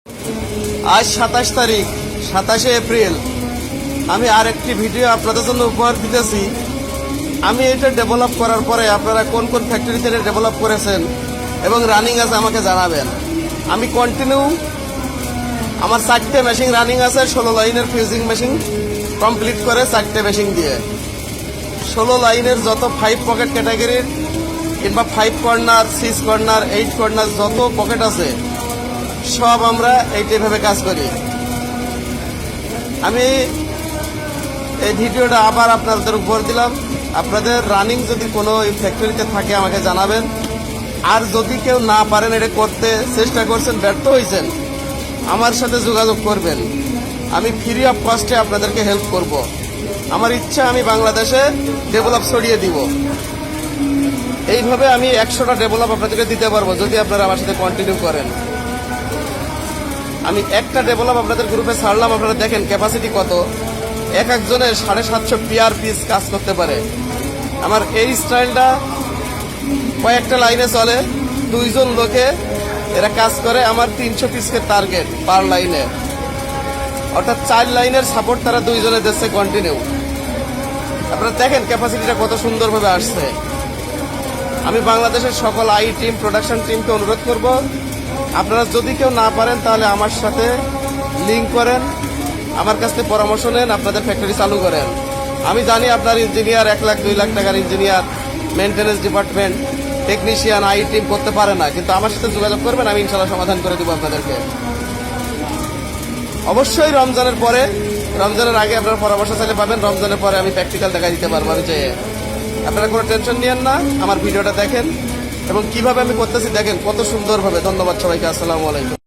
আজ 27 তারিখ 27শে এপ্রিল আমি আরেকটি ভিডিও আপনাদের জন্য উপহার দিতেছি। আমি এটা ডেভেলপ করার পরে আপনারা কোন কোন ফ্যাক্টরিতে ডেভেলপ করেছেন এবং রানিং আছে আমাকে জানাবেন। আমি কন্টিনিউ আমার 4টে মেশিন রানিং আছে, 16 লাইনের ফিউজিং মেশিন কমপ্লিট করে 4টে মেশিন দিয়ে 16 লাইনের যত 5 পকেট ক্যাটাগরির কিংবা 5 কর্নার 6 কর্নার 8 কর্নার যত পকেট আছে সব আমরা এইভাবে কাজ করি। আমি এই ভিডিওটা আবার আপনাদের উপর দিলাম। আপনাদের রানিং যদি কোনো ফ্যাক্টরিতে থাকে আমাকে জানাবেন। আর যদি কেউ না পারেন এটা করতে, চেষ্টা করছেন ব্যর্থ হয়েছেন, আমার সাথে যোগাযোগ করবেন। আমি ফ্রি অফ কস্টে আপনাদেরকে হেল্প করব। আমার ইচ্ছা আমি বাংলাদেশে ডেভেলপ ছড়িয়ে দিব। এইভাবে আমি 100টা ডেভেলপ আপনাদেরকে দিতে পারবো যদি আপনারা আমার সাথে কন্টিনিউ করেন। আমি একটা ডেভেলপ আপনাদের গ্রুপে ছাড়লাম, আপনারা দেখেন ক্যাপাসিটি কত। এক একজনের 750 পিআর পিস কাজ করতে পারে। আমার এই স্টাইলটা কয়েকটা লাইনে চলে, 2 জন লোকে এরা কাজ করে। আমার 300 পিসের টার্গেট পার লাইনে, অর্থাৎ 4 লাইনের সাপোর্ট তারা 2 জনে দিচ্ছে কন্টিনিউ। আপনারা দেখেন ক্যাপাসিটিটা কত সুন্দরভাবে আসছে। আমি বাংলাদেশের সকল আই টিম, প্রোডাকশন টিমকে অনুরোধ করব, আপনারা যদি কেউ না পারেন তাহলে আমার সাথে লিঙ্ক করেন, আমার কাছ থেকে পরামর্শ নেন, আপনাদের ফ্যাক্টরি চালু করেন। আমি জানি আপনার ইঞ্জিনিয়ার 1 লাখ 2 লাখ টাকার engineer, maintenance department, technician, I team করতে পারে না, কিন্তু আমার সাথে যোগাযোগ করবেন, আমি ইনশাল্লাহ সমাধান করে দেবো আপনাদেরকে। অবশ্যই রমজানের পরে, রমজানের আগে আপনারা পরামর্শ চাইলে পাবেন, রমজানের পরে আমি প্র্যাকটিক্যাল দেখা দিতে পারবো। আমি চাই আপনারা কোনো টেনশন নিয়েন না, আমার ভিডিওটা দেখেন এবং কিভাবে আমি করতেছি দেখেন কত সুন্দরভাবে। ধন্যবাদ সবাইকে, আসসালামু আলাইকুম।